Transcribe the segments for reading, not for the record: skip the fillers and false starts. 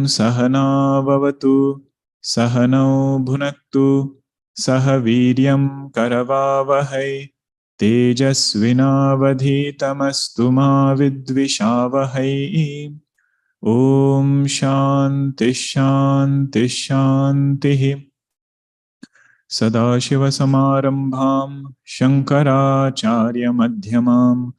Sahana Vavatu Sahanau Bhunaktu Sah Viryam Karavavahai Tejasvinavadhitamastu ma vidvishavahai. Om Shanti Shanti Shanti. Sadashivasamarambham Shankaracharya Madhyamam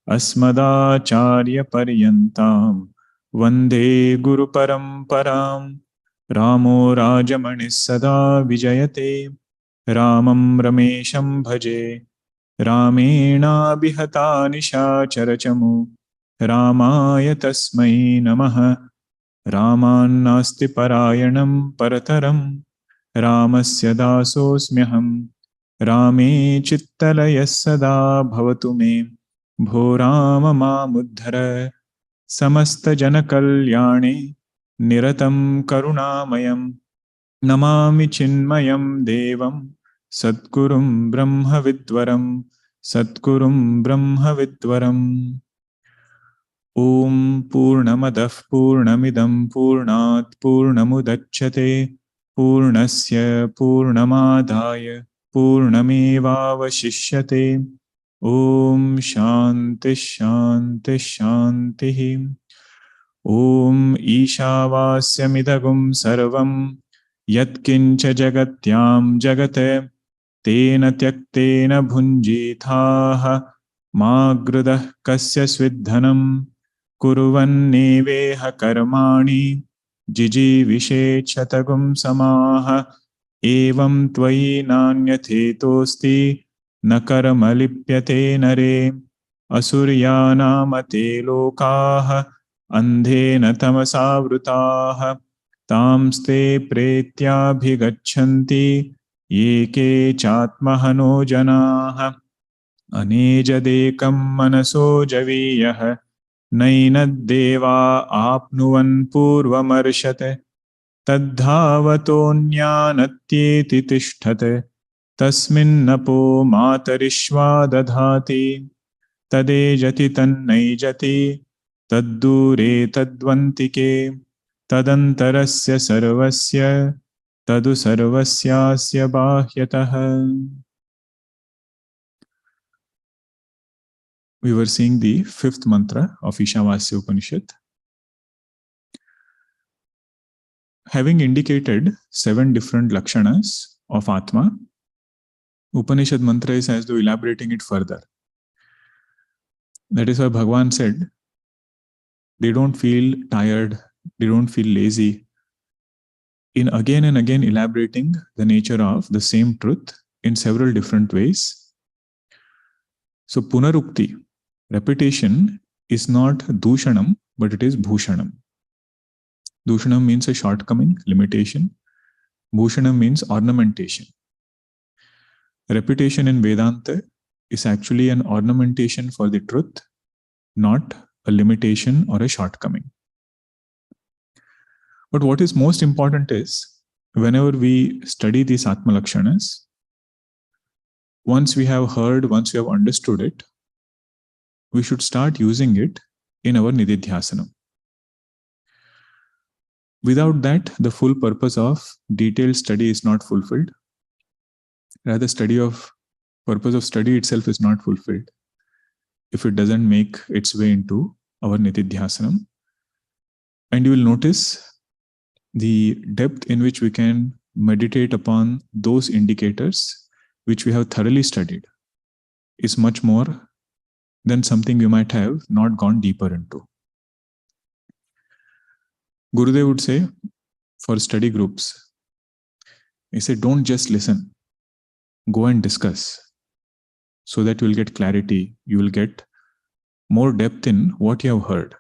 Asmadacharya Paryantam Vande Guru Paramparam. Ramo Rajamani Sada Vijayate Ramam Ramesham Bhaje Ramena Bihata Nishacharachamu Ramaya Tasmai Namaha. Ramannasti Parayanam Parataram Ramasya Dasosmyaham. Rame Chittalaya Sada Bhavatu Me Bho Rama Mamuddhara Samasta Janakalyane Niratam Karunamayam Namami Chinmayam Devam Satgurum Brahma Vidwaram Satgurum Brahma Vidwaram. Om Purnamadah Purnamidam Purnat Purnamudachyate Purnasya Purnamadaya Purnamevavashishyate. Om Shanti Shanti Shanti. Om Ishavasyopanishad Sarvam Yatkincha Jagatyam Jagate Tena Tyaktena Bhunjithaha Magrudah Kasya Svidhanam Kuruvanneveha Karmani Jiji Vishechatagum Samaha Evam Tvayi Nanyatetosti Nakarmalipyate Nare Asuryanamate Lokaha Andhena Tamasavrutaha Tamste Pretyabhigachanti Yeke Chatmahano Janaha Anejadekam Manaso Javiyah Nainadeva Apnuvan Purvamarshate Tadhavatonyanatyeti Tishthate Tasmin Napo Matarishva Dadhati Tadejati Tannejati Taddoore Tadvantike Tadantarasya Sarvasya Tadu Sarvasyasya Bahyataha. We were seeing the fifth mantra of Ishavasyopanishad. Having indicated 7 different lakshanas of Atma, Upanishad mantra is as though elaborating it further. That is why Bhagavan said, they don't feel tired, they don't feel lazy in again and again elaborating the nature of the same truth in several different ways. So Punarukti, repetition, is not Dushanam, but it is Bhushanam. Dushanam means a shortcoming, limitation. Bhushanam means ornamentation. Repetition in Vedanta is actually an ornamentation for the truth, not a limitation or a shortcoming. But what is most important is, whenever we study these Atma Lakshanas, once we have heard, once we have understood it, we should start using it in our Nididhyasanam. Without that, the full purpose of detailed study is not fulfilled. Rather, purpose of study itself is not fulfilled if it doesn't make its way into our Nididhyasanam. And you will notice the depth in which we can meditate upon those indicators which we have thoroughly studied is much more than something we might have not gone deeper into. Gurudev would say, for study groups, he said, don't just listen, go and discuss, so that you will get clarity, you will get more depth in what you have heard.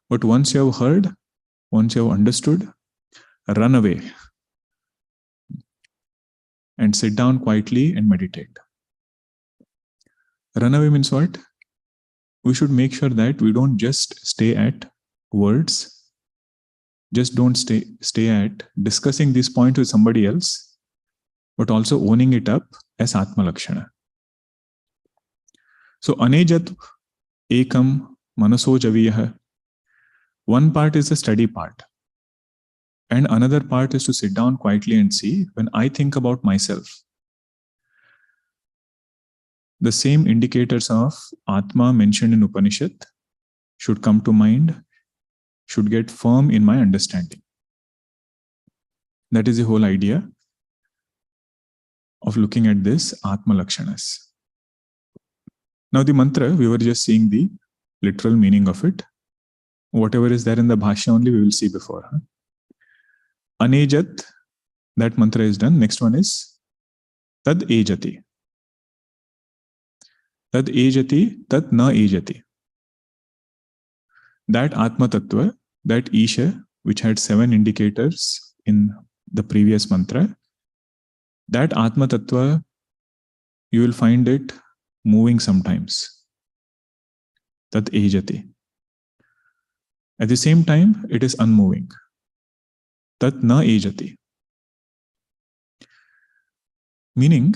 But once you have heard, once you have understood, run away and sit down quietly and meditate. Run away means what? We should make sure that we don't just stay at words, just don't stay at discussing this point with somebody else, but also owning it up as Atma Lakshana. So, Anejat Ekam Manaso Javiyah. One part is the study part. And another part is to sit down quietly and see, when I think about myself, the same indicators of Atma mentioned in Upanishad should come to mind, should get firm in my understanding. That is the whole idea of looking at this Atma Lakshanas. Now the mantra, we were just seeing the literal meaning of it. Whatever is there in the Bhashya only we will see before. Anejat, that mantra is done. Next one is Tad ejati. Tad ejati, tad na ejati. That Atma Tattva, that Isha, which had 7 indicators in the previous mantra, that Atma Tattva, you will find it moving sometimes. Tat ejati. At the same time, it is unmoving. Tat na ejati. Meaning,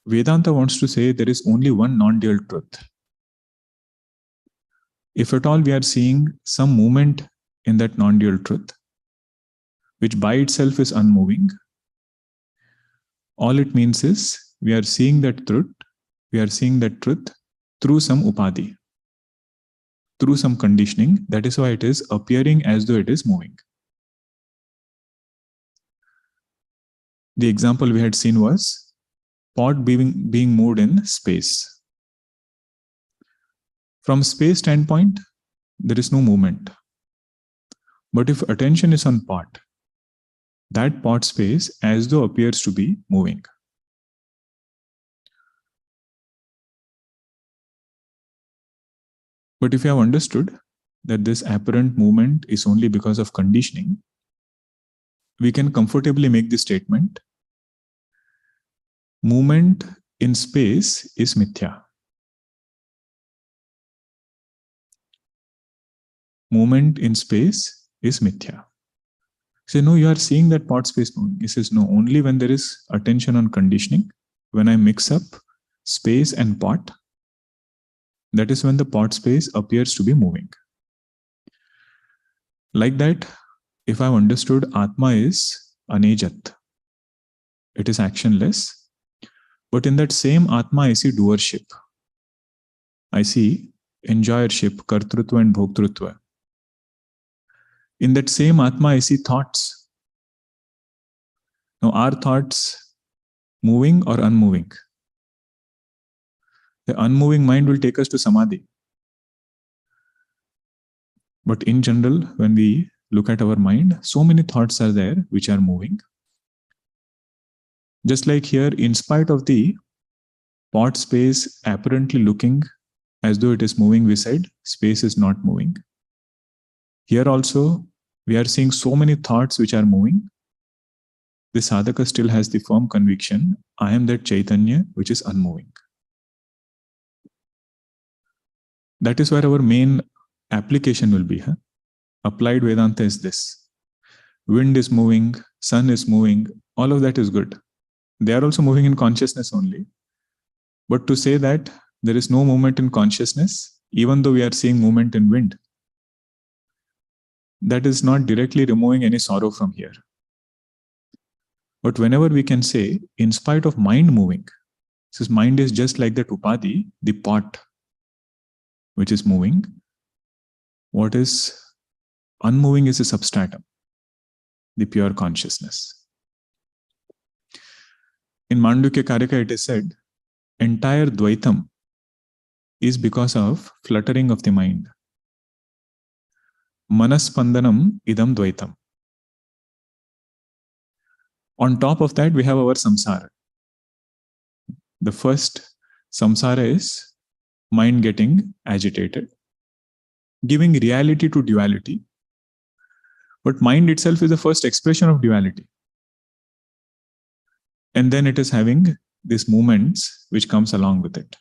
Vedanta wants to say there is only one non-dual truth. If at all we are seeing some movement in that non-dual truth, which by itself is unmoving, all it means is we are seeing that truth through some upadhi, through some conditioning. That is why it is appearing as though it is moving. The example we had seen was pot being moved in space. From space standpoint, there is no movement. But if attention is on pot, that pot space as though appears to be moving. But if you have understood that this apparent movement is only because of conditioning, we can comfortably make the statement, movement in space is mithya. Movement in space is mithya. Say, no, you are seeing that pot space moving. He says, no, only when there is attention on conditioning, when I mix up space and pot, that is when the pot space appears to be moving. Like that, if I've understood Atma is anejat, it is actionless, but in that same Atma I see doership. I see enjoyership, kartrutva and bhoktrutva. In that same Atma, I see thoughts. Now, are thoughts moving or unmoving? The unmoving mind will take us to samadhi. But in general, when we look at our mind, so many thoughts are there which are moving. Just like here, in spite of the pot space apparently looking as though it is moving, we said space is not moving. Here also, we are seeing so many thoughts which are moving. The sadhaka still has the firm conviction, I am that Chaitanya which is unmoving. That is where our main application will be. Applied Vedanta is this. Wind is moving, sun is moving, all of that is good. They are also moving in consciousness only. But to say that there is no movement in consciousness, even though we are seeing movement in wind, that is not directly removing any sorrow from here. But whenever we can say, in spite of mind moving, since mind is just like that upadhi, the pot which is moving, what is unmoving is a substratum, the pure consciousness. In Mandukya Karika it is said, entire Dvaitam is because of fluttering of the mind. Manaspandanam idam Dvaitam. On top of that, we have our samsara. The first samsara is mind getting agitated, giving reality to duality. But mind itself is the first expression of duality. And then it is having these movements which comes along with it.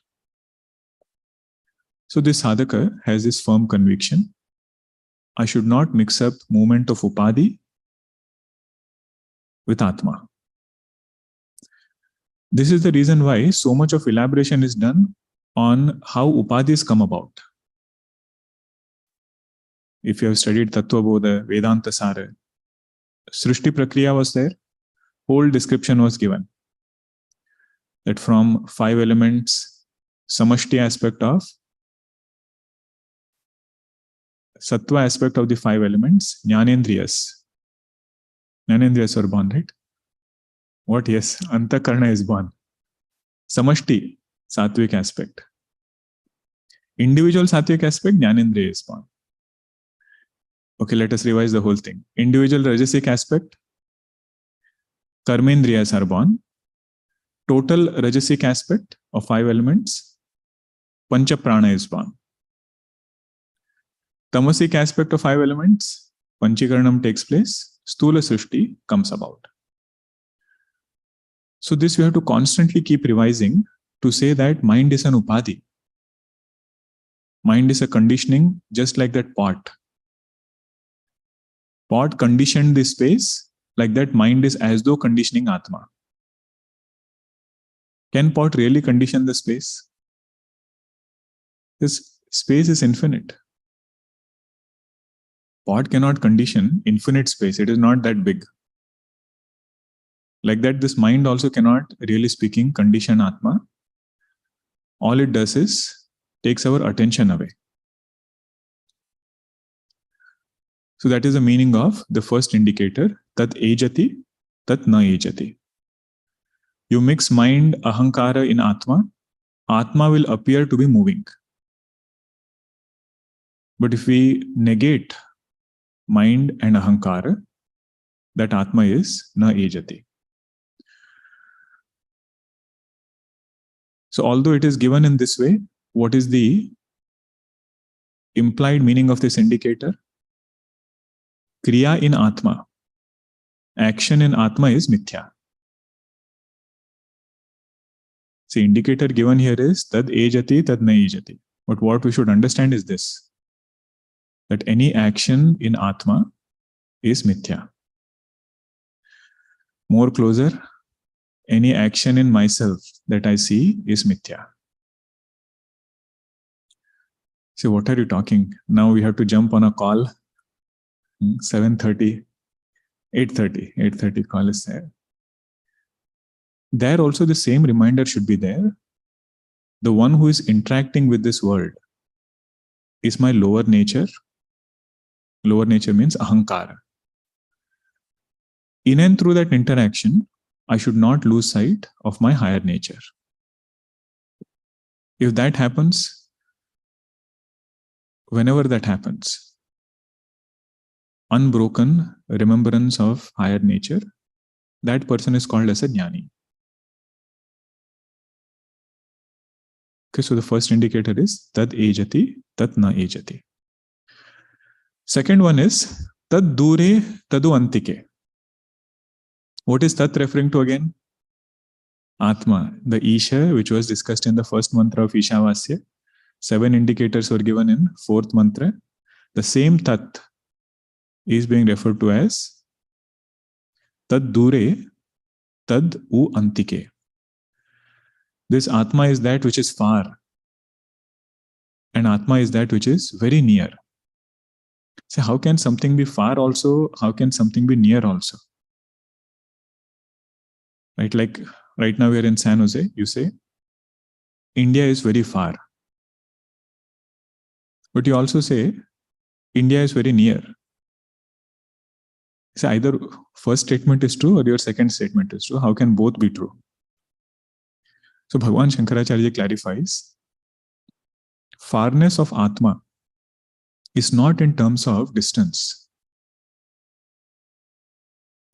So this sadhaka has this firm conviction, I should not mix up movement of upadhi with Atma. This is the reason why so much of elaboration is done on how upadhis come about. If you have studied Tattva Bodha, Vedanta Sara, Srishti Prakriya was there, whole description was given. That from 5 elements, Samashti aspect of, Sattva aspect of the 5 elements, Jnanendriyas. Jnanendriyas are born, right? What? Yes, Antakarna is born. Samashti, Sattvic aspect. Individual Sattvic aspect, Jnanendriya is born. Okay, let us revise the whole thing. Individual Rajasic aspect, Karmendriyas are born. Total Rajasic aspect of 5 elements, Panchaprana is born. Tamasic aspect of 5 elements, Panchikaranam takes place, Stula Srishti comes about. So this we have to constantly keep revising to say that mind is an upadhi. Mind is a conditioning, just like that pot. Pot conditioned this space, like that mind is as though conditioning Atma. Can pot really condition the space? This space is infinite. Pot cannot condition infinite space. It is not that big. Like that, this mind also cannot, really speaking, condition Atma. All it does is takes our attention away. So that is the meaning of the first indicator, Tat ejati, Tat na ejati. You mix mind, ahankara in Atma, Atma will appear to be moving. But if we negate mind and ahankara, that Atma is na ejati. So although it is given in this way, what is the implied meaning of this indicator? Kriya in Atma. Action in Atma is mithya. See, indicator given here is tad ejati, tad na ejati. But what we should understand is this, that any action in Atma is mithya. More closer, any action in myself that I see is mithya. See, what are you talking? Now we have to jump on a call. 7:30, 8:30 call is there. There also the same reminder should be there. The one who is interacting with this world is my lower nature. Lower nature means ahankara. In and through that interaction, I should not lose sight of my higher nature. If that happens, whenever that happens, unbroken remembrance of higher nature, that person is called as a jnani. Okay, so the first indicator is tad ejati, tat na ejati. Second one is Taddoore Tadvantike. What is Tat referring to again? Atma, the Isha, which was discussed in the first mantra of Ishavasya. 7 indicators were given in 4th mantra. The same Tat is being referred to as Taddoore Tadvantike. This Atma is that which is far, and Atma is that which is very near. So how can something be far also? How can something be near also? Right, like right now we are in San Jose, you say, India is very far. But you also say, India is very near. So either first statement is true or your second statement is true. How can both be true? So Bhagavan Shankaracharya clarifies, farness of Atma is not in terms of distance.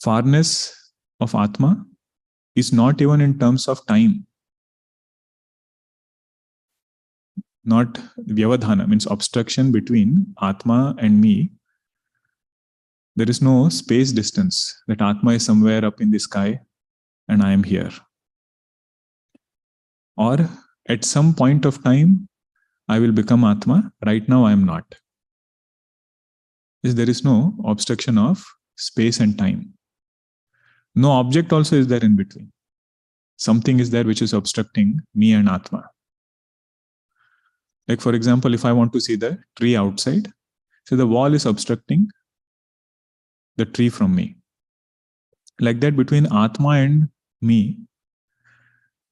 Farness of Atma is not even in terms of time. Not vyavadhana, means obstruction between Atma and me. There is no space distance, that Atma is somewhere up in the sky and I am here. Or at some point of time, I will become Atma. Right now, I am not. There is no obstruction of space and time. No object also is there in between. Something is there which is obstructing me and Atma. Like for example, if I want to see the tree outside, So the wall is obstructing the tree from me. Like that, between Atma and me,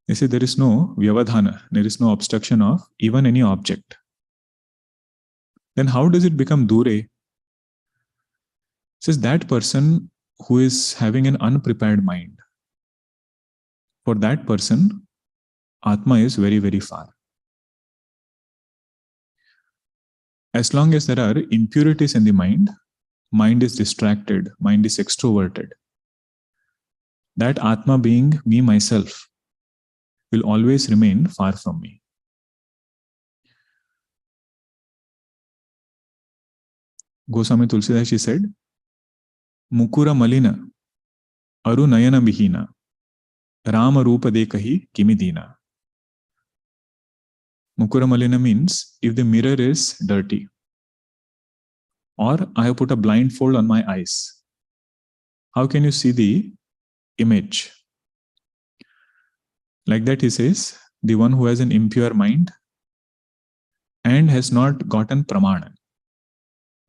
they say there is no vyavadhana, there is no obstruction of even any object. Then how does it become dure? It says that person who is having an unprepared mind, for that person, Atma is very, very far. As long as there are impurities in the mind is distracted, mind is extroverted. That Atma being me, myself, will always remain far from me. Goswami Tulsidas, she said, Mukura Malina, Aru Nayana Bihina, Rama Rupa Dekahi Kimidina. Mukura Malina means if the mirror is dirty, or I have put a blindfold on my eyes, how can you see the image? Like that, he says, the one who has an impure mind and has not gotten Pramana.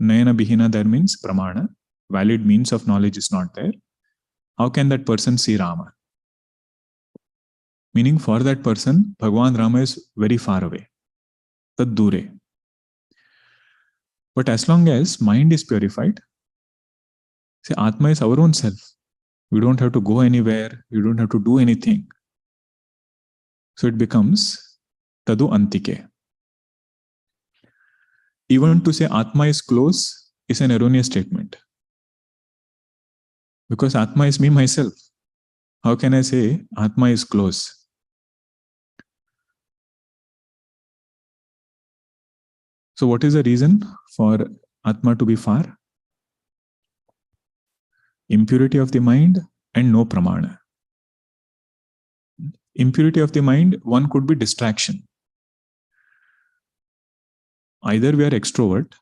Nayana Bihina there means Pramana, valid means of knowledge is not there. How can that person see Rama? Meaning for that person, Bhagwan Rama is very far away. Taddoore. But as long as mind is purified, say Atma is our own self. We don't have to go anywhere. We don't have to do anything. So it becomes Tadvantike. Even to say Atma is close is an erroneous statement. Because Atma is me, myself. How can I say Atma is close? So what is the reason for Atma to be far? Impurity of the mind and no Pramana. Impurity of the mind, one could be distraction. Either we are extrovert,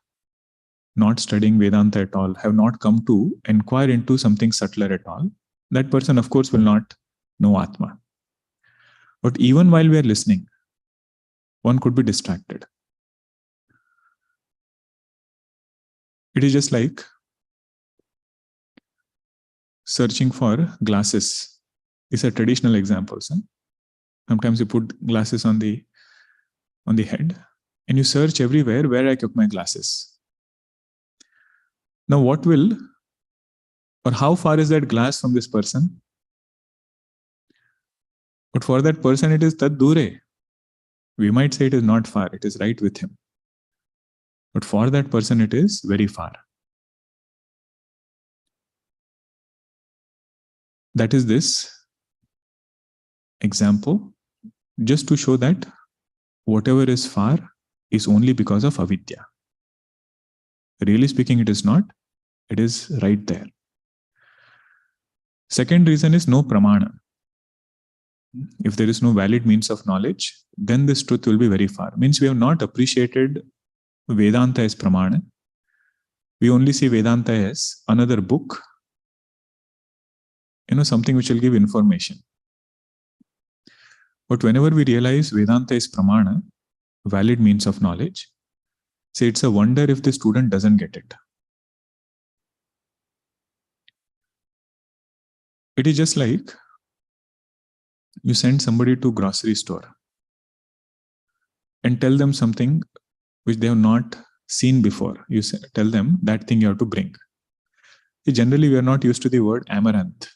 not studying Vedanta at all, have not come to inquire into something subtler at all. That person, of course, will not know Atma. But even while we are listening, one could be distracted. It is just like searching for glasses. It's a traditional example. Sometimes you put glasses on the head and you search everywhere where I kept my glasses. Now what will, or how far is that glass from this person? But for that person it is Taddoore. We might say it is not far, it is right with him. But for that person it is very far. That is this example, just to show that whatever is far is only because of avidya. Really speaking, it is not. It is right there. Second reason is no pramana. If there is no valid means of knowledge, then this truth will be very far. Means we have not appreciated Vedanta as pramana. We only see Vedanta as another book, something which will give information. But whenever we realize Vedanta is pramana, valid means of knowledge, say it's a wonder if the student doesn't get it. It is just like you send somebody to grocery store and tell them something which they have not seen before. You tell them that thing you have to bring. Generally, we are not used to the word amaranth.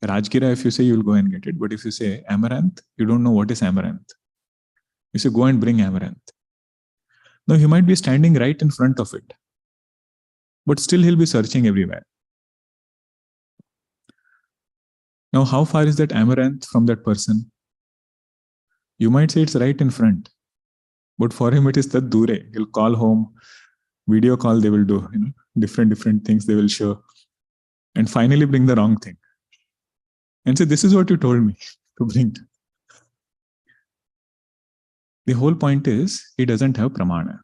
Rajgira, if you say, you'll go and get it. But if you say amaranth, you don't know what is amaranth. You say, go and bring amaranth. Now, he might be standing right in front of it, but still he'll be searching everywhere. Now, how far is that amaranth from that person? You might say it's right in front, but for him it is Taddoore. He'll call home, video call they will do, different things they will show, and finally bring the wrong thing. And say, this is what you told me to bring. The whole point is, he doesn't have pramana.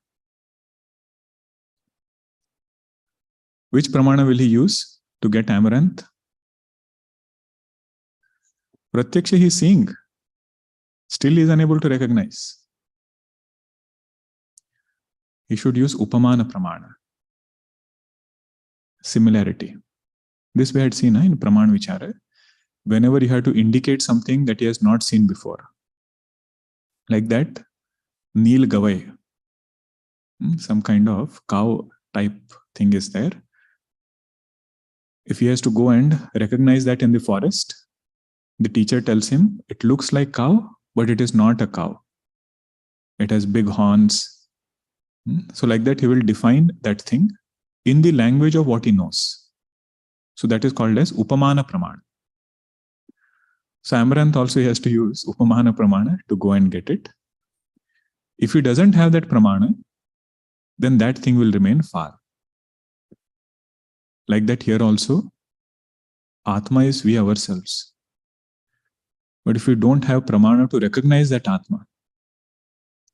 Which pramana will he use to get amaranth? Pratyaksha he is seeing. Still he is unable to recognize. he should use Upamana Pramana, similarity. This we had seen in Pramana Vichara, whenever you have to indicate something that he has not seen before. Like that, Neel Gavai, some kind of cow type thing is there. If he has to go and recognize that in the forest, the teacher tells him, it looks like cow, but it is not a cow. It has big horns. So like that, he will define that thing in the language of what he knows. So that is called as Upamana Pramana. So Amaranth also has to use Upamana Pramana to go and get it. If he doesn't have that Pramana, then that thing will remain far. Like that here also, Atma is we ourselves. But if you don't have Pramana to recognize that Atma,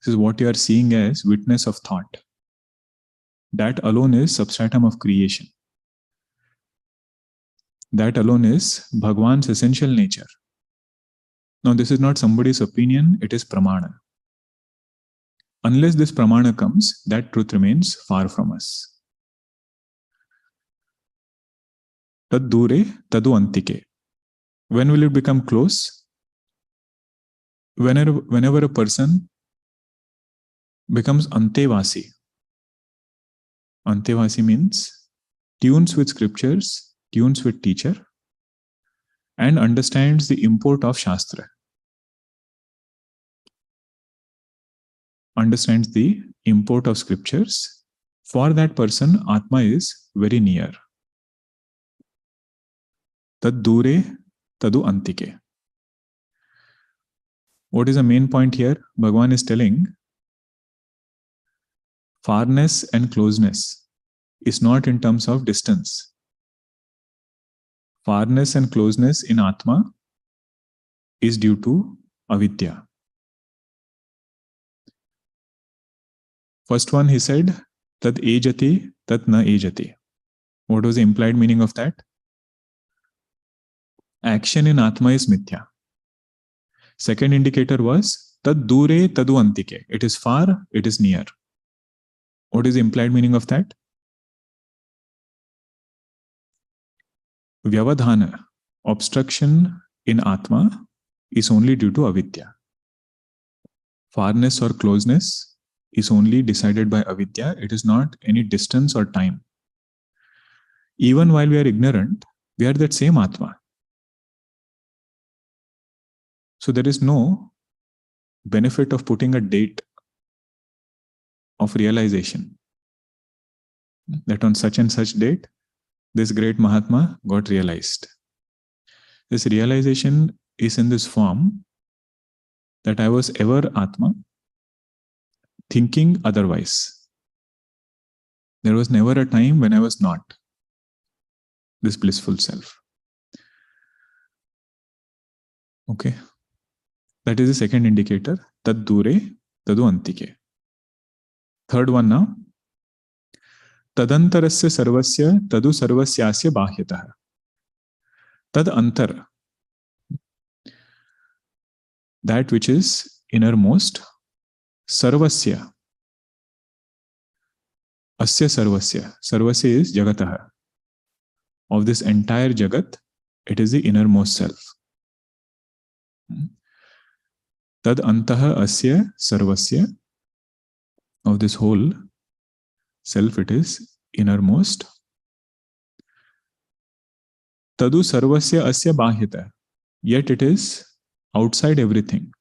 this is what you are seeing as witness of thought. That alone is substratum of creation. That alone is Bhagwan's essential nature. Now this is not somebody's opinion, it is Pramana. Unless this Pramana comes, that truth remains far from us. Taddoore Tadvantike. When will it become close? Whenever a person becomes Antevasi. Antevasi means tunes with scriptures, tunes with teacher, and understands the import of Shastra. Understands the import of scriptures. For that person, Atma is very near. Taddoore Tadu Antike. What is the main point here? Bhagavan is telling farness and closeness is not in terms of distance. Farness and closeness in Atma is due to avidya. First one he said, Tad ejati, tat na ejati. What was the implied meaning of that? Action in Atma is mithya. Second indicator was tad dure tadu antike. It is far, it is near. What is the implied meaning of that? Vyavadhana, obstruction in Atma, is only due to avidya. Farness or closeness is only decided by avidya. It is not any distance or time. Even while we are ignorant, we are that same Atma. So there is no benefit of putting a date of realization that on such and such date, this great Mahatma got realized. This realization is in this form that I was ever Atma, thinking otherwise. There was never a time when I was not this blissful self. Okay. That is the second indicator. Tad dure tadu antike. Third one now. Tadantarasya sarvasya tadu sarvasyasya bahyatah. Tad antar. That which is innermost. Sarvasya. Asya sarvasya. Sarvasya is jagatah. Of this entire jagat, it is the innermost self. Tad antaha asya sarvasya. Of this whole self, it is innermost. Tadu sarvasya asya bahyata. Yet it is outside everything.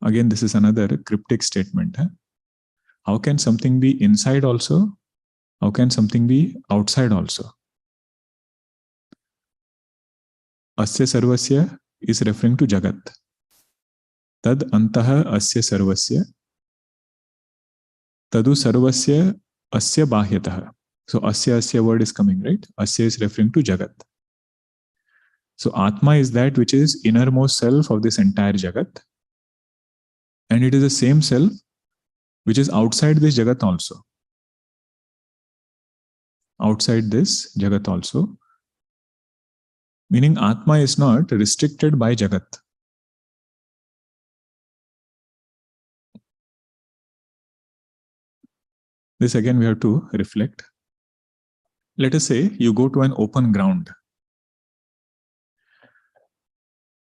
Again, this is another cryptic statement. How can something be inside also? How can something be outside also? Asya sarvasya is referring to Jagat. Tad antaha asya sarvasya. Tadu sarvasya asya bahyatah. So asya word is coming, right? Asya is referring to Jagat. So Atma is that which is innermost self of this entire Jagat. And it is the same self which is outside this Jagat also. Outside this Jagat also. Meaning Atma is not restricted by Jagat. This again we have to reflect. Let us say you go to an open ground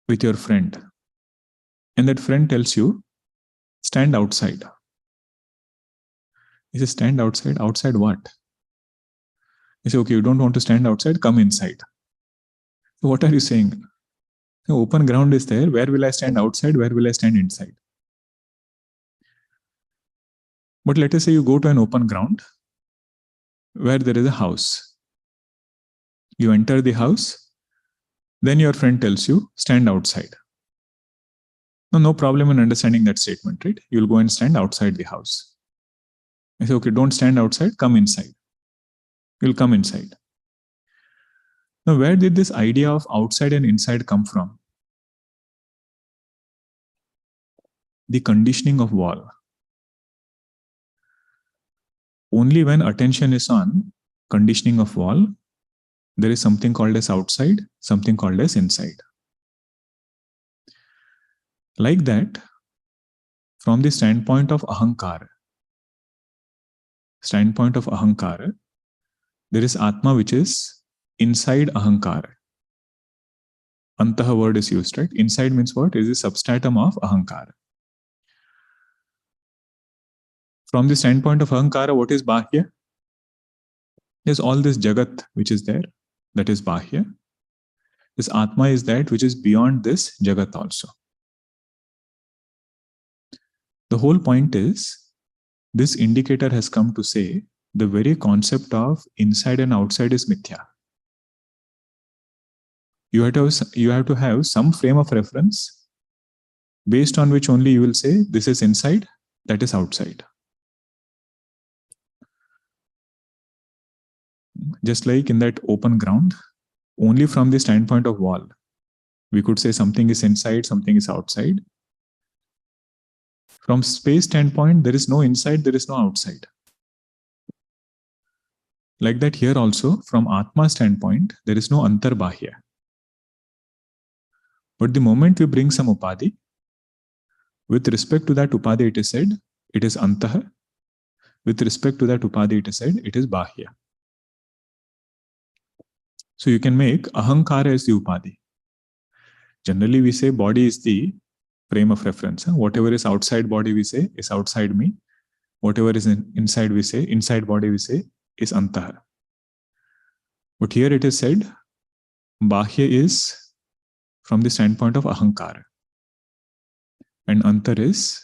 with your friend, and that friend tells you, stand outside. You say, stand outside? Outside what? You say, okay, you don't want to stand outside, come inside. So what are you saying? The open ground is there. Where will I stand outside? Where will I stand inside? But let us say you go to an open ground where there is a house. You enter the house, then your friend tells you, stand outside. No problem in understanding that statement, right? You'll go and stand outside the house. I say, okay, don't stand outside, come inside. You'll come inside. Now, where did this idea of outside and inside come from? The conditioning of wall. Only when attention is on conditioning of wall, there is something called as outside, something called as inside. Like that, from the standpoint of ahankara, there is Atma which is inside ahankara. Antaha word is used, right? Inside means what? It is the substratum of ahankara. From the standpoint of ahankara, what is bahya? There's all this jagat which is there, that is bahya. This Atma is that which is beyond this jagat also. The whole point is, this indicator has come to say the very concept of inside and outside is mithya. You have to have some frame of reference based on which only you will say this is inside, that is outside. Just like in that open ground, only from the standpoint of wall, we could say something is inside, something is outside. From space standpoint, there is no inside, there is no outside. Like that here also, from Atma standpoint, there is no antarbahya. But the moment we bring some upadhi, with respect to that upadhi it is said, it is antaha. With respect to that upadhi it is said, it is bahya. So you can make ahankara as the upadhi. Generally we say body is the frame of reference. Whatever is outside body we say is outside me. Whatever is inside we say, inside body we say is antaha. But here it is said, bahya is from the standpoint of ahankara. And antar is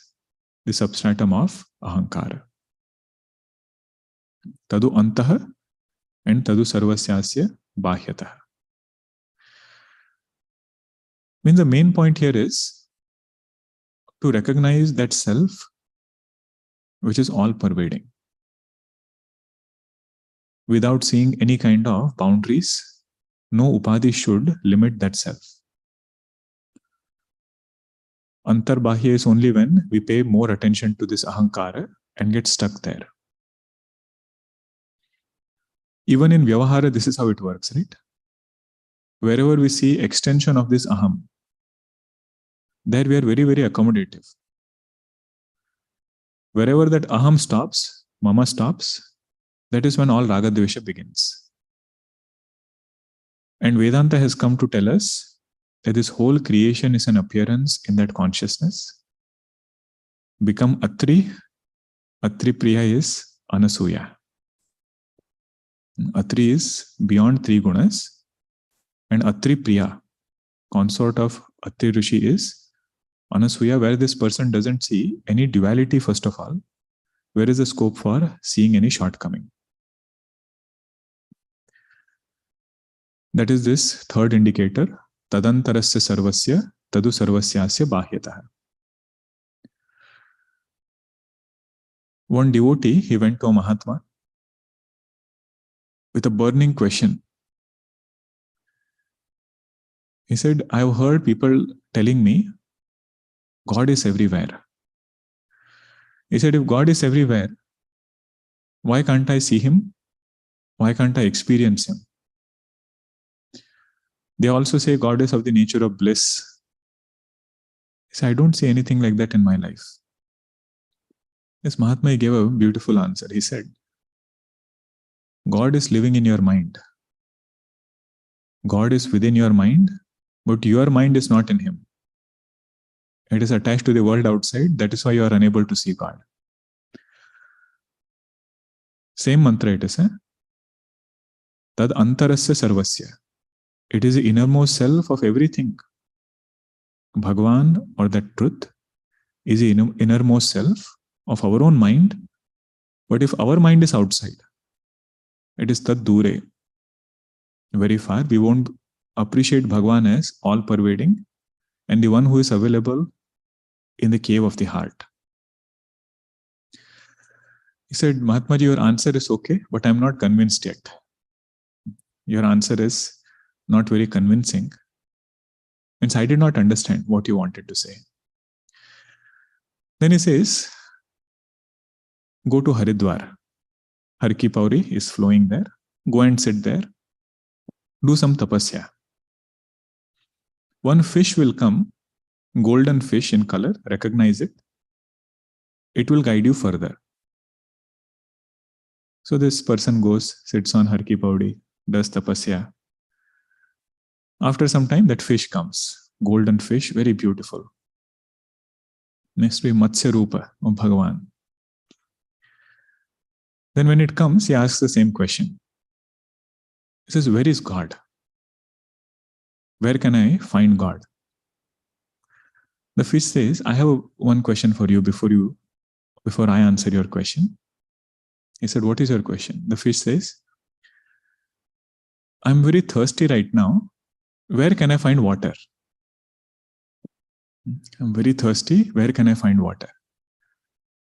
the substratum of ahankara. Tadu antaha and tadu sarvasyasya bahyataha. Means the main point here is to recognize that self which is all pervading, without seeing any kind of boundaries. No upadhi should limit that self. Antarbahya is only when we pay more attention to this ahankara and get stuck there. Even in vyavahara, this is how it works, right? Wherever we see extension of this aham, there we are very, very accommodative. Wherever that aham stops, mama stops, that is when all raga dvesha begins. And Vedanta has come to tell us that this whole creation is an appearance in that consciousness. Become Atri. Atri Priya is Anusuya. Atri is beyond three gunas. And Atri Priya, consort of Atri Rishi, is Anusuya, where this person doesn't see any duality first of all. Where is the scope for seeing any shortcoming? That is this third indicator, tadantarasya sarvasya tadu sarvasyasya bahyataha. One devotee, he went to a Mahatma with a burning question. He said, I have heard people telling me God is everywhere. He said, if God is everywhere, why can't I see him? Why can't I experience him? They also say God is of the nature of bliss. He said, I don't see anything like that in my life. This Mahatma gave a beautiful answer. He said, God is living in your mind. God is within your mind, but your mind is not in him. It is attached to the world outside. That is why you are unable to see God. Same mantra it is. Tad antarasya sarvasya. It is the innermost self of everything. Bhagwan, or that truth, is the innermost self of our own mind. But if our mind is outside, it is Taddoore, very far. We won't appreciate Bhagwan as all-pervading and the one who is available in the cave of the heart. He said, Mahatmaji, your answer is okay, but I'm not convinced yet. Your answer is not very convincing. Means I did not understand what you wanted to say. Then he says, go to Haridwar. Har ki pauri is flowing there. Go and sit there. Do some tapasya. One fish will come, golden fish in color, recognize it. It will guide you further. So this person goes, sits on Har ki pauri, does tapasya. After some time, that fish comes. Golden fish, very beautiful. Next to be Matsya Rupa of Bhagavan. Then when it comes, he asks the same question. He says, where is God? Where can I find God? The fish says, I have one question for you before I answer your question. He said, what is your question? The fish says, I'm very thirsty right now. Where can I find water? I'm very thirsty. Where can I find water?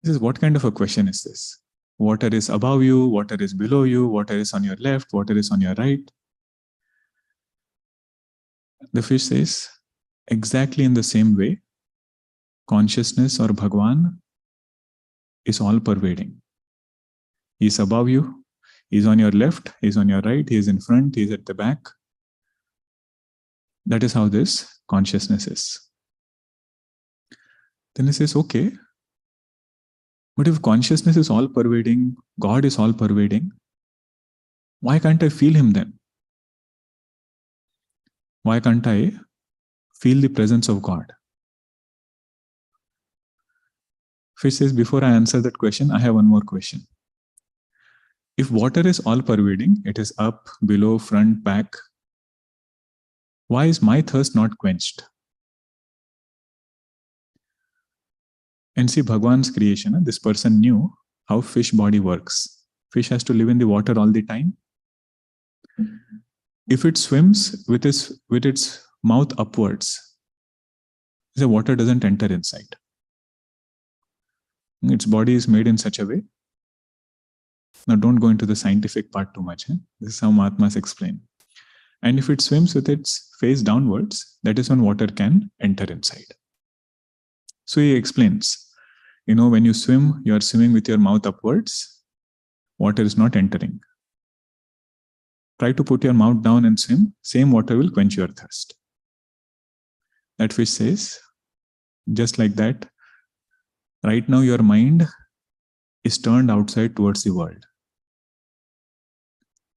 He says, what kind of a question is this? Water is above you, water is below you, water is on your left, water is on your right. The fish says, exactly in the same way, consciousness or Bhagwan is all-pervading. He is above you, he is on your left, he is on your right, he is in front, he is at the back. That is how this consciousness is. Then he says, okay, but if consciousness is all-pervading, God is all-pervading, why can't I feel him then? Why can't I feel the presence of God? Fish says, before I answer that question, I have one more question. If water is all-pervading, it is up, below, front, back, why is my thirst not quenched? And see, Bhagwan's creation, this person knew how fish body works. Fish has to live in the water all the time. If it swims with its mouth upwards, the water doesn't enter inside. Its body is made in such a way. Now don't go into the scientific part too much. This is how Mahatmas explain. And if it swims with its face downwards, that is when water can enter inside. So he explains, when you swim, you are swimming with your mouth upwards, water is not entering. Try to put your mouth down and swim, same water will quench your thirst. That fish says, just like that, right now your mind is turned outside towards the world.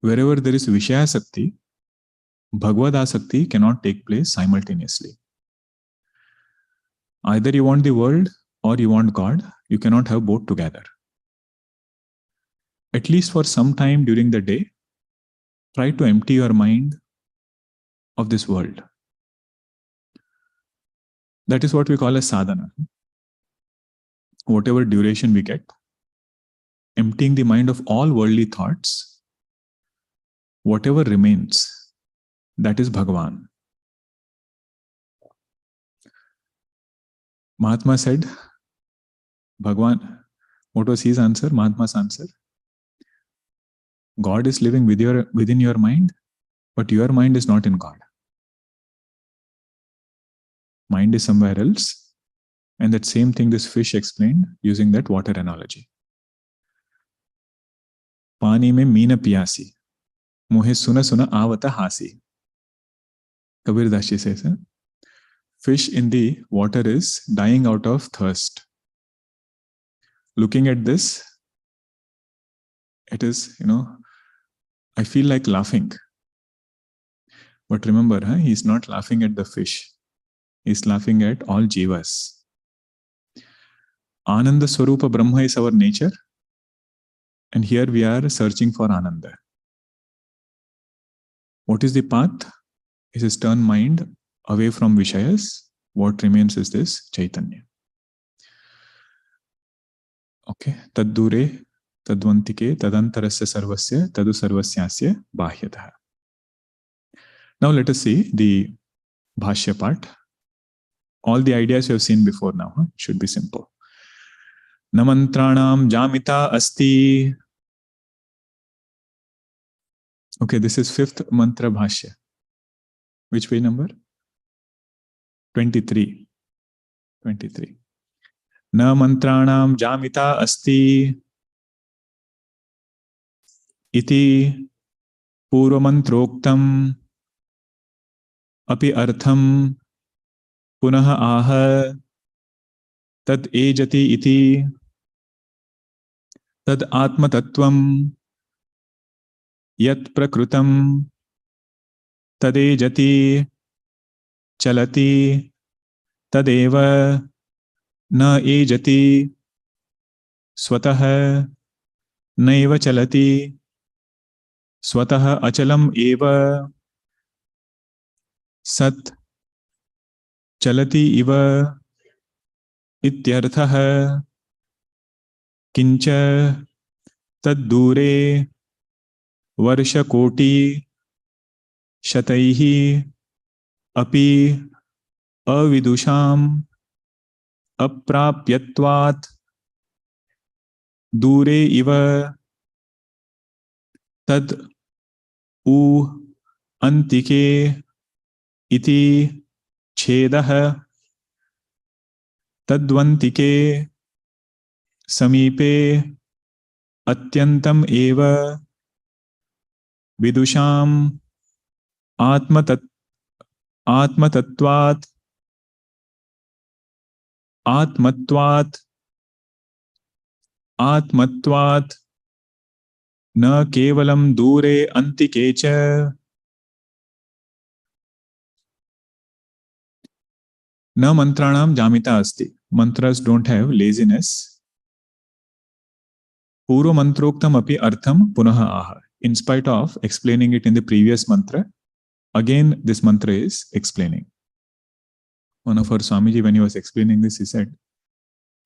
Wherever there is Vishayasakti, Bhagavad-asakti cannot take place simultaneously. Either you want the world or you want God, you cannot have both together. At least for some time during the day, try to empty your mind of this world. That is what we call as sadhana. Whatever duration we get, emptying the mind of all worldly thoughts, whatever remains, that is Bhagavan. Mahatma said, Bhagavan, what was his answer? Mahatma's answer? God is living within your mind, but your mind is not in God. Mind is somewhere else. And that same thing this fish explained using that water analogy. Pani mein meena piyasi, mohe suna suna avata hasi. Kabir Das ji says, fish in the water is dying out of thirst. looking at this, it is, I feel like laughing. But remember, he's not laughing at the fish. He's laughing at all jivas. Ananda Swarupa Brahma is our nature. And here we are searching for Ananda. What is the path? It is turn mind away from Vishayas. What remains is this Chaitanya. Okay. Taddoore Tadvantike Tadantarasya Sarvasya Tadu Sarvasyasya Bahyatah. Now let us see the Bhashya part. All the ideas you have seen before now. It should be simple. Namantranam Jamita Asti. Okay, this is fifth mantra Bhashya. Which page number? 23. 23. Na mantranam jamita asti iti purvamantroktam api artham punaha aha tad ejati iti tad atma tattvam yat prakrutam tadejati chalati tadeva na ejati swatah naiva chalati swatah achalam eva sat chalati iva ityarthah kincha taddure varshakoti shataihi api avidusham aprapyatvat dure iva tad u antike iti chedah tadvantike samipe atyantam eva vidusham atma tattvat atmatvat na kevalam dure antike cha na mantranam jamita asti. Mantras don't have laziness. Purva mantroktam api artham punaha aha. In spite of explaining it in the previous mantra, again this mantra is explaining. One of our Swamiji, when he was explaining this, he said,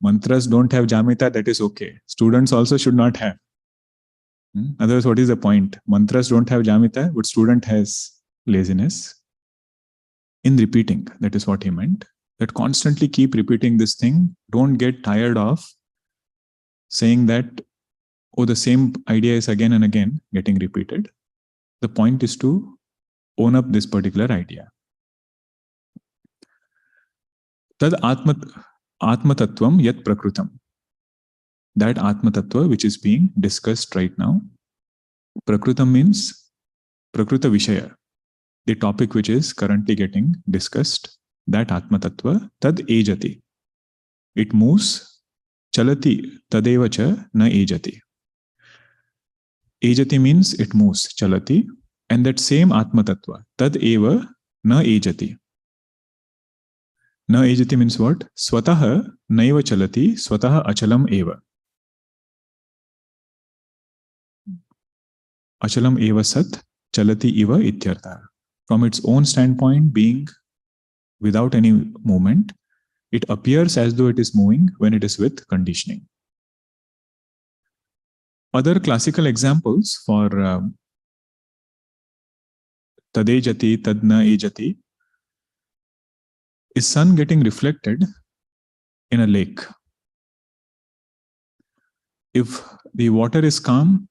mantras don't have jamita, that is okay. Students also should not have. Otherwise, what is the point? Mantras don't have jamita, but student has laziness in repeating. That is what he meant. That constantly keep repeating this thing. Don't get tired of saying that, oh, the same idea is again and again getting repeated. The point is to own up this particular idea. Tad atma tattvam yat prakrutam. That atma tattva which is being discussed right now. Prakrutam means prakruta vishaya. The topic which is currently getting discussed. That atma tattva tad ejati. It moves. Chalati tadeva cha na ejati. Ejati means it moves. Chalati. And that same atma tattva tad eva na ejati. Na ejati means what? Swatah naiva chalati, swatah achalam eva. Achalam eva sat, chalati eva ityartha. From its own standpoint, being without any movement, it appears as though it is moving when it is with conditioning. Other classical examples for Tadejati Tannejati is sun getting reflected in a lake. If the water is calm,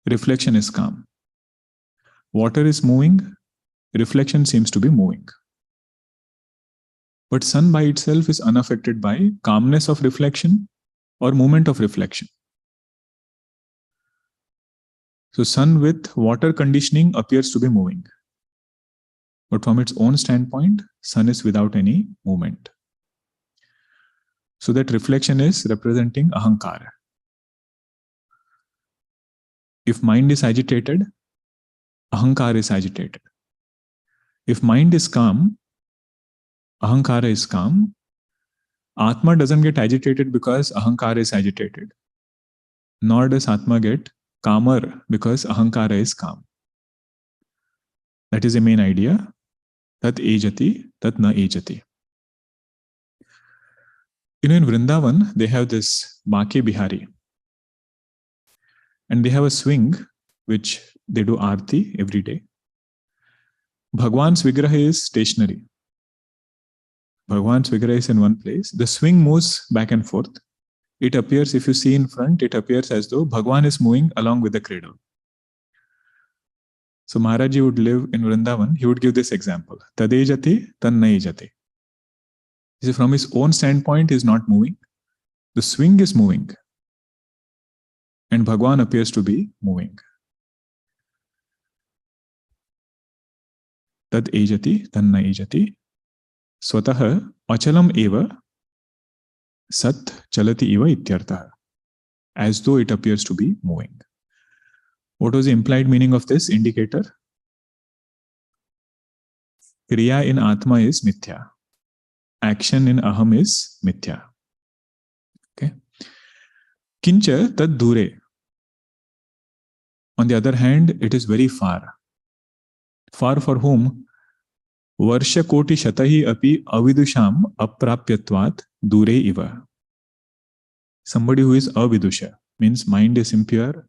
reflection is calm. Water is moving, reflection seems to be moving. But sun by itself is unaffected by calmness of reflection or movement of reflection. So sun with water conditioning appears to be moving. But from its own standpoint, sun is without any movement. So that reflection is representing ahankara. If mind is agitated, ahankara is agitated. If mind is calm, ahankara is calm. Atma doesn't get agitated because ahankara is agitated. Nor does Atma get calmer because ahankara is calm. That is the main idea. Tat ejati, tat na ejati. In Vrindavan, they have this Bake Bihari. And they have a swing which they do arti every day. Bhagwan's Vigraha is stationary. Bhagwan's Vigraha is in one place. The swing moves back and forth. It appears, if you see in front, it appears as though Bhagwan is moving along with the cradle. So Maharaji would live in Vrindavan. He would give this example. Tadejati Tannejati. From his own standpoint, he is not moving. The swing is moving. And Bhagwan appears to be moving. Tad ejati, tanna ejati. Swataha achalam eva sat chalati eva ityartha. As though it appears to be moving. What was the implied meaning of this indicator? Kriya in Atma is mithya. Action in Aham is mithya. Okay. Kincha tad dure. On the other hand, it is very far. Far for whom? Varsha koti shatahi api avidusham aprapyatvat dure iva. Somebody who is avidusha means mind is impure,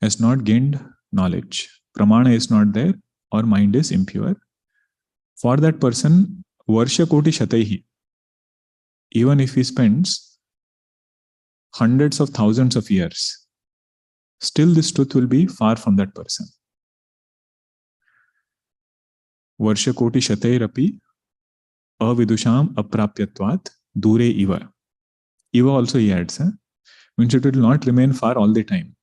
has not gained knowledge. Pramana is not there or mind is impure. For that person, Varsha koti shatahi, even if he spends hundreds of thousands of years, still this truth will be far from that person. Varsha koti shatairapi avidusham aprapyatvat dure iva. Iva also he adds, means it will not remain far all the time.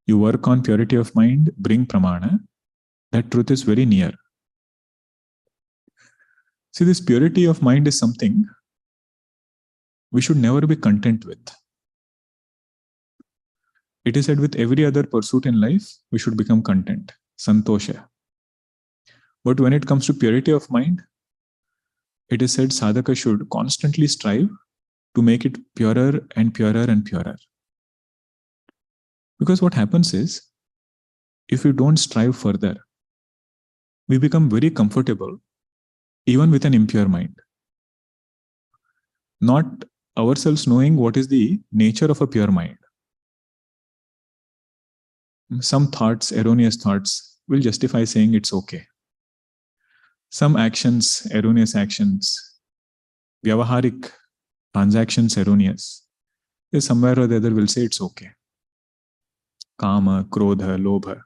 You work on purity of mind, bring pramana, that truth is very near. See, this purity of mind is something we should never be content with. It is said with every other pursuit in life, we should become content, santosha. But when it comes to purity of mind, it is said sadhaka should constantly strive to make it purer and purer and purer. Because what happens is, if we don't strive further, we become very comfortable even with an impure mind. Not ourselves knowing what is the nature of a pure mind. Some thoughts, erroneous thoughts, will justify saying it's okay. Some actions, erroneous actions, vyavaharik transactions, erroneous, is somewhere or the other will say it's okay. Kama, krodha, lobha,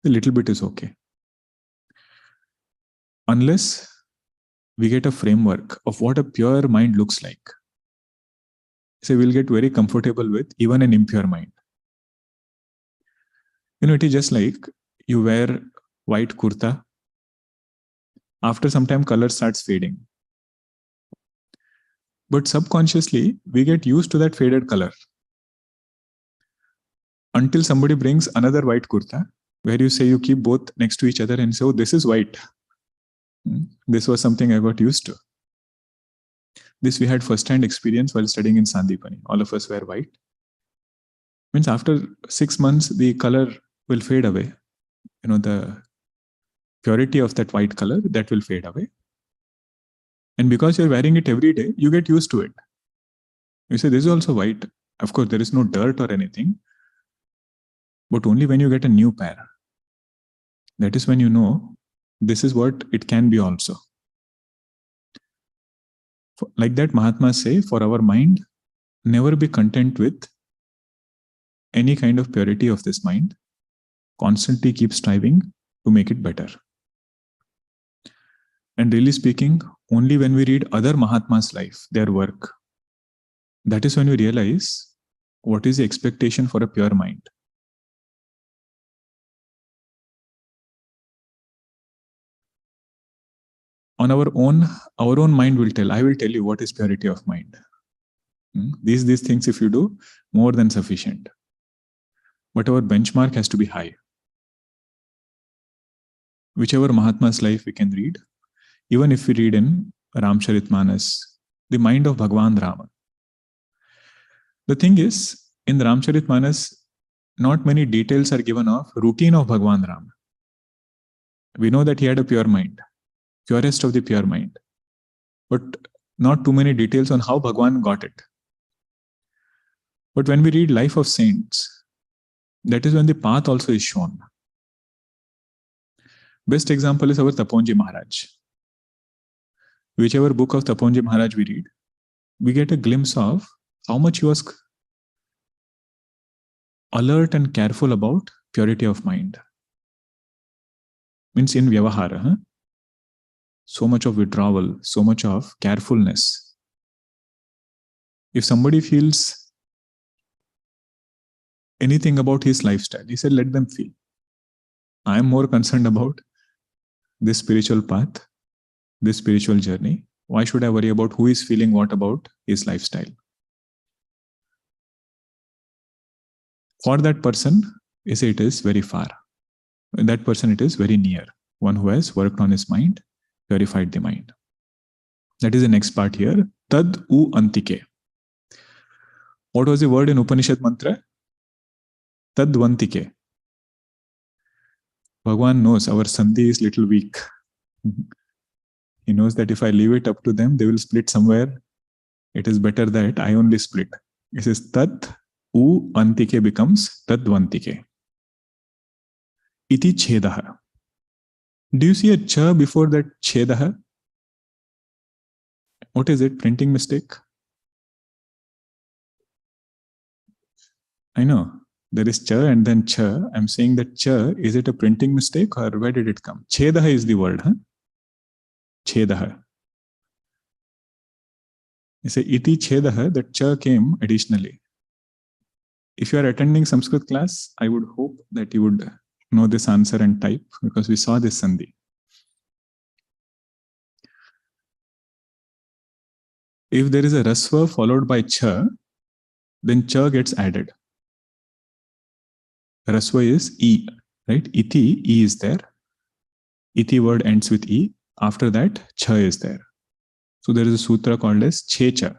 a little bit is okay. Unless we get a framework of what a pure mind looks like. So we'll get very comfortable with even an impure mind. It is just like you wear white kurta. After some time, color starts fading. But subconsciously, we get used to that faded color. Until somebody brings another white kurta, where you say you keep both next to each other and say, oh, this is white. This was something I got used to. This we had first-hand experience while studying in Sandeepany. All of us were white. Means after 6 months, the color will fade away. The purity of that white color, that will fade away. And because you're wearing it every day, you get used to it. You say, this is also white. Of course, there is no dirt or anything. But only when you get a new pair. That is when you know this is what it can be also. Like that, Mahatmas say, for our mind, never be content with any kind of purity of this mind. Constantly keep striving to make it better. And really speaking, only when we read other Mahatmas' life, their work, that is when we realize what is the expectation for a pure mind. on our own mind will tell. I will tell you what is purity of mind. These things, if you do, more than sufficient. But our benchmark has to be high. Whichever Mahatma's life we can read, even if we read in Ramcharitmanas, the mind of Bhagwan Rama. The thing is, in the Ramcharitmanas, not many details are given of routine of Bhagwan Rama. We know that he had a pure mind, purest of the pure mind, but not too many details on how Bhagwan got it. But when we read Life of Saints, that is when the path also is shown. Best example is our Taponji Maharaj. Whichever book of Taponji Maharaj we read, we get a glimpse of how much he was alert and careful about purity of mind. Means in Vyavahara, so much of withdrawal, so much of carefulness. If somebody feels anything about his lifestyle, he said, let them feel. I am more concerned about this spiritual path, this spiritual journey. Why should I worry about who is feeling what about his lifestyle? For that person, it is very far. That person, it is very near. One who has worked on his mind, purified the mind. That is the next part here. Tad u antike. What was the word in Upanishad mantra? Tadvantike. Bhagwan knows our sandhi is little weak. He knows that if I leave it up to them, they will split somewhere. It is better that I only split. It says tat u antike becomes tadvantike. Iti chedaha. Do you see a cha before that chedaha? What is it? Printing mistake? I know. There is cha and then cha. I'm saying that cha, is it a printing mistake or where did it come? Chedaha is the word, huh? Chedaha. You say iti chedaha, that cha came additionally. If you are attending Sanskrit class, I would hope that you would know this answer and type, because we saw this sandhi. If there is a rasva followed by cha, then cha gets added. Rasva is e, right? Iti, e is there. Iti word ends with e. After that, cha is there. So there is a sutra called as checha.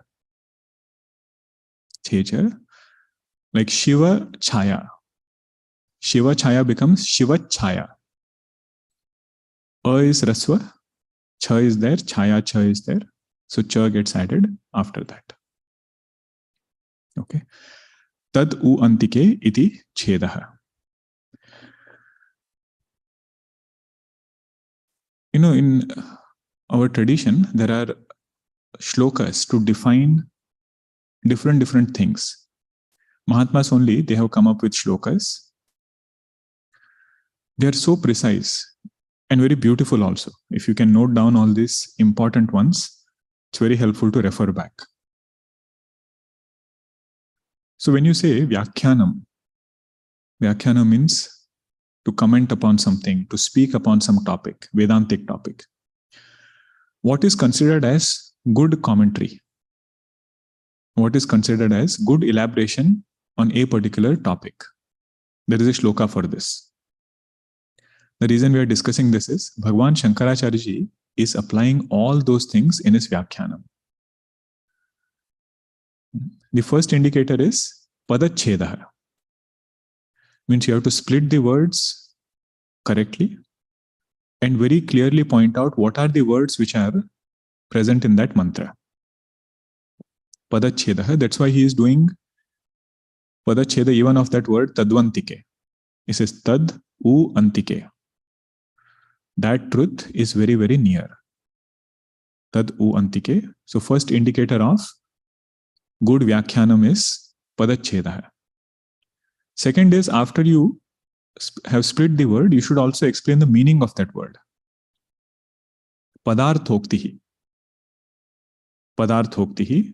Checha, like Shiva Chaya. Shiva Chaya becomes Shiva Chaya. A is rasva, cha is there, chaya cha is there. So cha gets added after that. Okay. Tad u antike iti chedaha. You know, in our tradition, there are shlokas to define different things. Mahatmas only, they have come up with shlokas. They are so precise and very beautiful also. If you can note down all these important ones, it's very helpful to refer back. So when you say vyakhyanam, vyakhyanam means to comment upon something, to speak upon some topic, Vedantic topic. What is considered as good commentary? What is considered as good elaboration on a particular topic? There is a shloka for this. The reason we are discussing this is Bhagwan Shankaracharya ji is applying all those things in his vyakhyanam. The first indicator is padachhedaha. Means you have to split the words correctly and very clearly point out what are the words which are present in that mantra. Padachhedaha, that's why he is doing padachheda even of that word tadvantike. He says tad u antike. That truth is very, very near. Tad u antike. So first indicator of good vyakhyanam is padachhedaha. Second is, after you have split the word, you should also explain the meaning of that word. Padarthoktihi. Padarthoktihi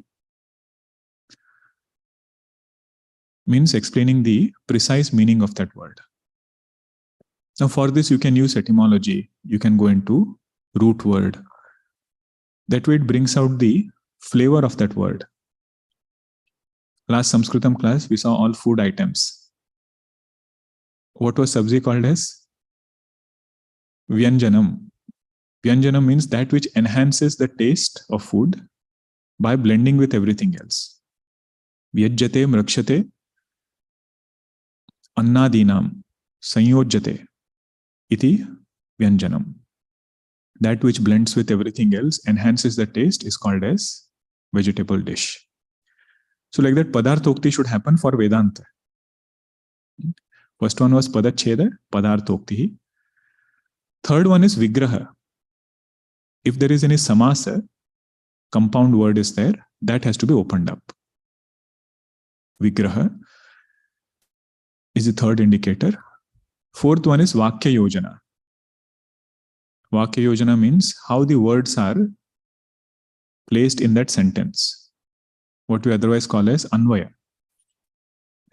means explaining the precise meaning of that word. Now for this you can use etymology, you can go into root word, That way it brings out the flavor of that word. Last Sanskritam class, we saw all food items. What was sabzi called as? Vyanjanam. Vyanjanam means that which enhances the taste of food by blending with everything else. Vyajyate mrakshate annadinam sanyojyate iti vyanjanam. That which blends with everything else, enhances the taste, is called as vegetable dish. So like that, padarthokti should happen for Vedanta. First one was padacheda, padarthokti. Third one is vigraha. If there is any samasa, compound word is there, that has to be opened up. Vigraha is the third indicator. Fourth one is vakya yojana. Vakya yojana means how the words are placed in that sentence. What we otherwise call as anvaya.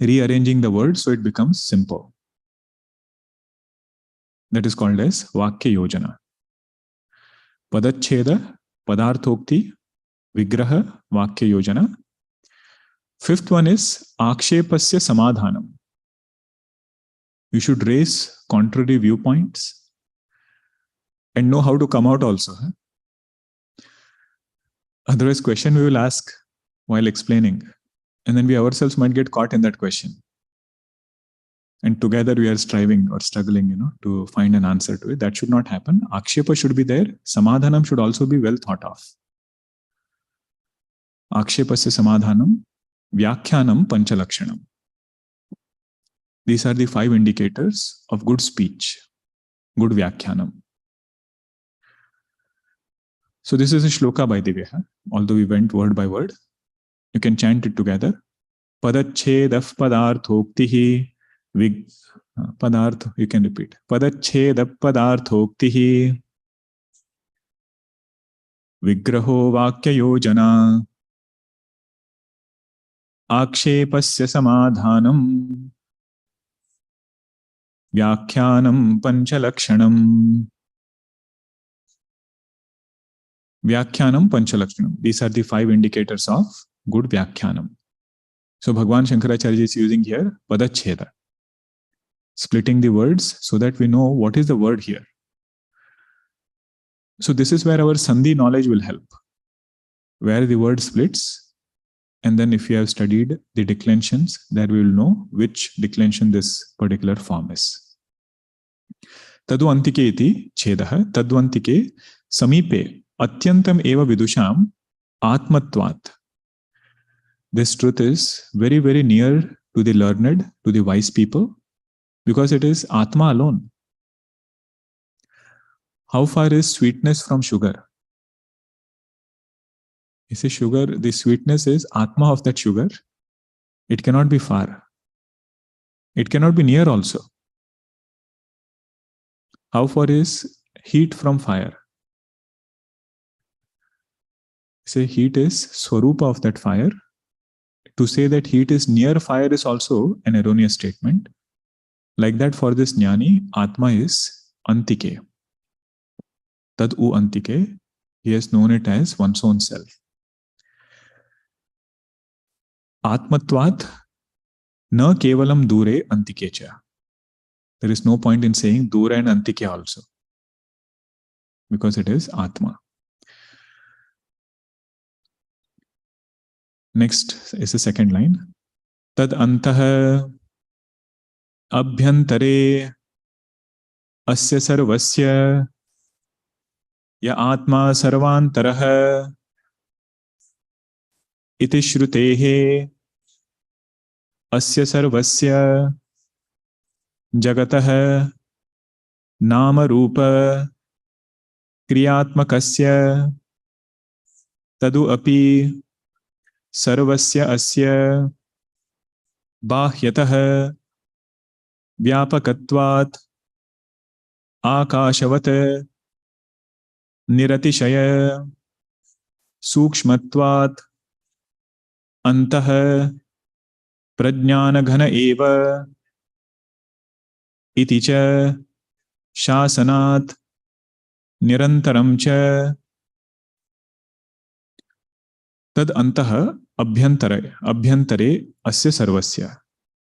Rearranging the words so it becomes simple. That is called as vakya yojana. Padacheda, padarthokti, vigraha, vakya yojana. Fifth one is akshepasya samadhanam. You should raise contrary viewpoints and know how to come out also. Otherwise, question we will ask while explaining, and then we ourselves might get caught in that question. And together we are striving or struggling, to find an answer to it. That should not happen. Akshepa should be there. Samadhanam should also be well thought of. Akshepasya samadhanam, vyakhyanam, panchalakshanam. These are the 5 indicators of good speech, good vyakhyanam. So this is a shloka by the way, although we went word by word. You can chant it together. Padachedaf padarthoktihi padarth, you can repeat. Padachedaf padarthoktihi vigraho vakya yojana akshepasya samadhanam vyakhyanam panchalakshanam. Vyakhyanam panchalakshanam. These are the 5 indicators of good vyakhyanam. So Bhagwan Shankaracharya is using here padacheda, splitting the words so that we know what is the word here. So this is where our sandhi knowledge will help, where the word splits, and then if you have studied the declensions, there we will know which declension this particular form is. Tadvantike iti chedaha, tadvantike samipe atyantam eva vidusham atmatvat. This truth is very, very near to the learned, to the wise people, because it is Atma alone. How far is sweetness from sugar? You see, sugar, the sweetness is Atma of that sugar. It cannot be far. It cannot be near also. How far is heat from fire? Say heat is Swarupa of that fire. To say that heat is near fire is also an erroneous statement. Like that, for this jnani, Atma is Antike. Tad u Antike, he has known it as one's own self. Atmatvat na kevalam dure antikecha. There is no point in saying dure and antike also, because it is Atma. Next is the second line. Tad antaha abhyantare asya sarvasya ya atma sarvantaraha iti shrutehe asya sarvasya jagatah nama rupa kriyatmakasya tadu api sarvasya asya bahyatah vyapakatvat akashavat niratishaya sukshmatvat antah prajnanaghana eva iti cha shasanat nirantaram cha Tad antah abhyantare asya sarvasya.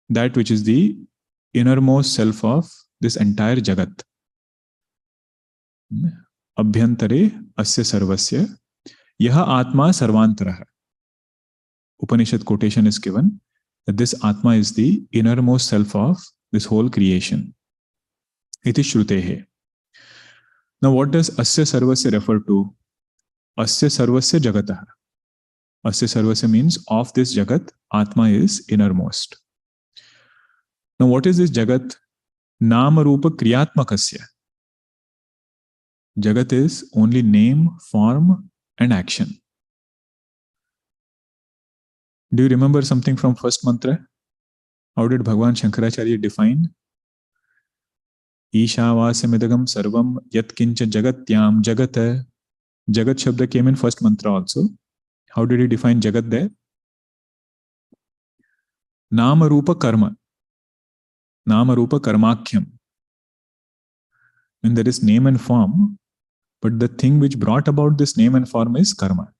That which is the innermost self of this entire jagat. Abhyantare asya sarvasya. Yaha atma sarvantarah. Upanishad quotation is given that this Atma is the innermost self of this whole creation. Iti shrutehe. Now, what does asya sarvasya refer to? Asya sarvasya jagatah. Asya sarvasya means of this jagat, Atma is innermost. Now, what is this jagat? Nama rupa kriyatmakasya. Jagat is only name, form, and action. Do you remember something from first mantra? How did Bhagavan Shankaracharya define? Ishavasyopanishad sarvam yatkincha jagatyam jagata. Jagat Shabda came in first mantra also. How did he define Jagat there? Nama Rupa Karma. Nama Rupa Karmakhyam. When there is name and form, but the thing which brought about this name and form is karma.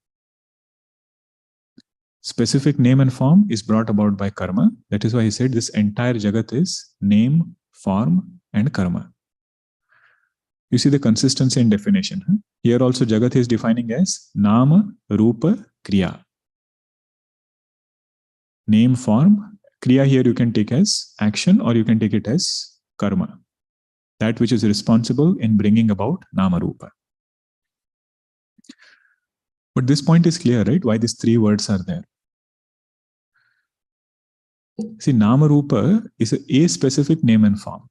Specific name and form is brought about by karma. That is why he said this entire Jagat is name, form, and karma. You see the consistency in definition. Huh? Here also Jagat is defining as Nama, Rupa, Kriya. Name, form, Kriya here you can take as action or you can take it as karma. That which is responsible in bringing about Nama Rupa. But this point is clear, right? Why these three words are there. See, Nama Rupa is a specific name and form.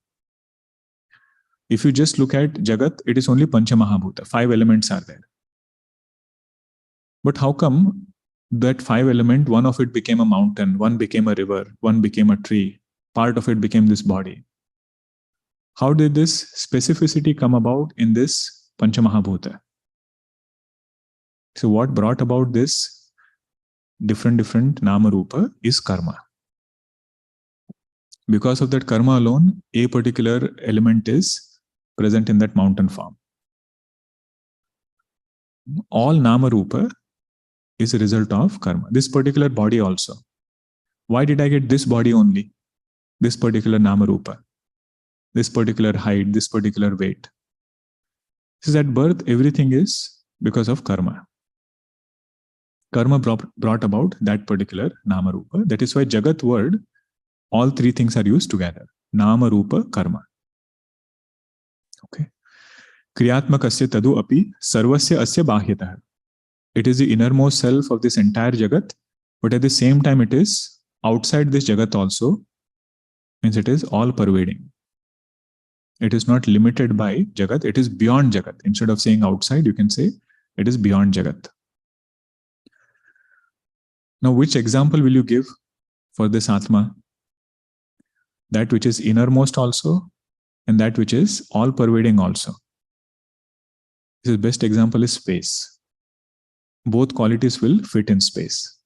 If you just look at Jagat, it is only Pancha Mahabhuta. 5 elements are there. But how come that 5 element, one of it became a mountain, one became a river, one became a tree, part of it became this body? How did this specificity come about in this Pancha Mahabhuta? So what brought about this different Nama Rupa is karma. Because of that karma alone, a particular element is present in that mountain form. All Nama Rupa is a result of karma. This particular body also. Why did I get this body only? This particular Nama Rupa. This particular height, this particular weight. This is at birth, everything is because of karma. Karma brought about that particular Nama Rupa. That is why Jagat word, all three things are used together. Nama Rupa Karma. Okay. Kriyatmakasya tadu api sarvasya asya bahyatah. It is the innermost self of this entire Jagat, but at the same time it is outside this Jagat also, means it is all pervading. It is not limited by Jagat, it is beyond Jagat. Instead of saying outside, you can say it is beyond Jagat. Now, which example will you give for this Atma? That which is innermost also, and that which is all pervading also. This best example is space. Both qualities will fit in space.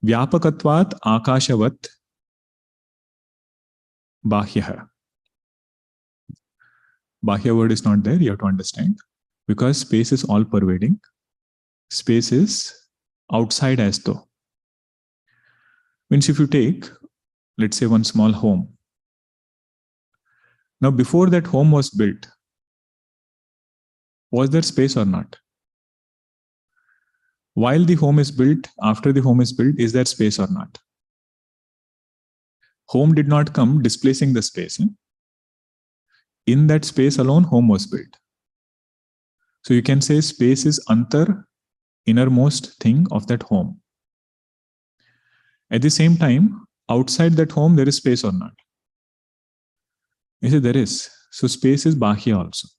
Vyapakatvat akashavat bahyah. Bahya word is not there, you have to understand. Because space is all pervading. Space is outside as though. Means if you take, let's say, one small home. Now, before that home was built, was there space or not? While the home is built, after the home is built, is there space or not? Home did not come displacing the space. In that space alone, home was built. So you can say space is antar, innermost thing of that home. At the same time, outside that home, there is space or not? You say there is. So space is bahya also.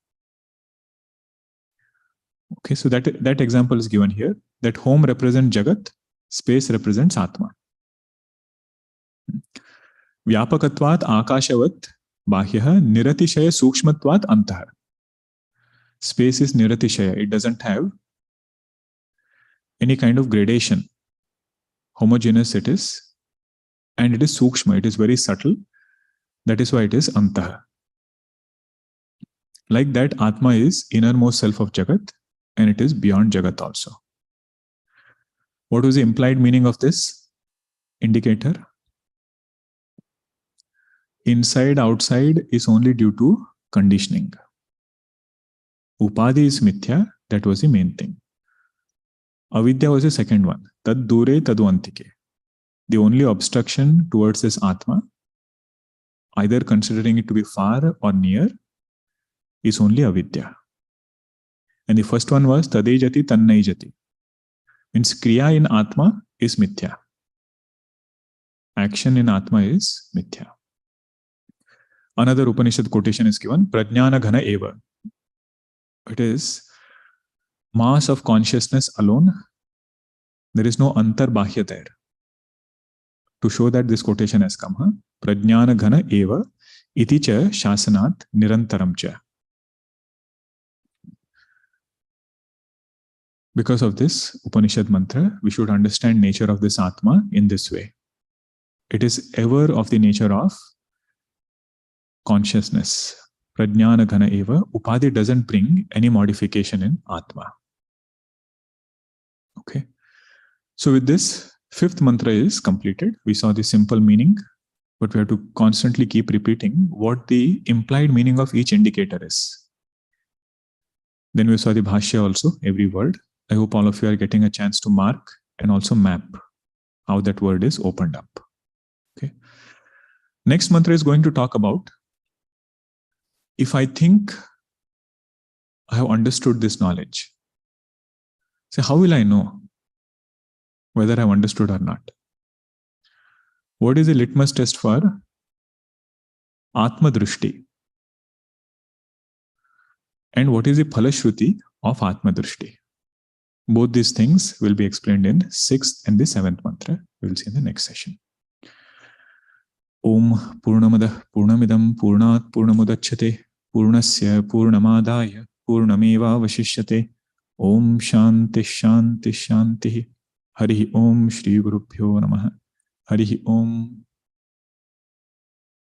Okay, so that example is given here. That home represents Jagat, space represents Atma. Vyapakatvat akashavat bahyah niratishaya sukshmatvat antah. Space is niratishaya. It doesn't have any kind of gradation. Homogeneous it is. And it is sukshma. It is very subtle. That is why it is antah. Like that, Atma is innermost self of Jagat, and it is beyond Jagat also. What was the implied meaning of this indicator? Inside, outside is only due to conditioning. Upadhi is mithya, that was the main thing. Avidya was the second one. Taddoore Tadvantike. The only obstruction towards this Atma, either considering it to be far or near, is only avidya. And the first one was Tadejati Tannejati. Means Kriya in Atma is mithya. Action in Atma is mithya. Another Upanishad quotation is given, Prajnana Ghana Eva. It is mass of consciousness alone. There is no antar bahya there. To show that this quotation has come, Prajnana Ghana Eva iti cha shasanat nirantaram cha. Because of this Upanishad mantra, we should understand nature of this Atma in this way. It is ever of the nature of consciousness. Prajnana Ghana Eva. Upadhi doesn't bring any modification in Atma. Okay. So with this, fifth mantra is completed. We saw the simple meaning, but we have to constantly keep repeating what the implied meaning of each indicator is. Then we saw the bhashya also, every word. I hope all of you are getting a chance to mark and also map how that word is opened up. Okay. Next mantra is going to talk about, if I think I have understood this knowledge, so how will I know whether I have understood or not? What is the litmus test for Atma Drishti? And what is the Phalashruti of Atma Drishti? Both these things will be explained in 6th and the 7th mantra. We will see in the next session. Om Purnamada Purnamidam Purnat Purnamudachyate Purnasya Purnamadaya Purnameva Vashishyate. Om Shanti Shanti Shanti. Harihi Om Shri Gurubhyo Namaha. Harihi Om.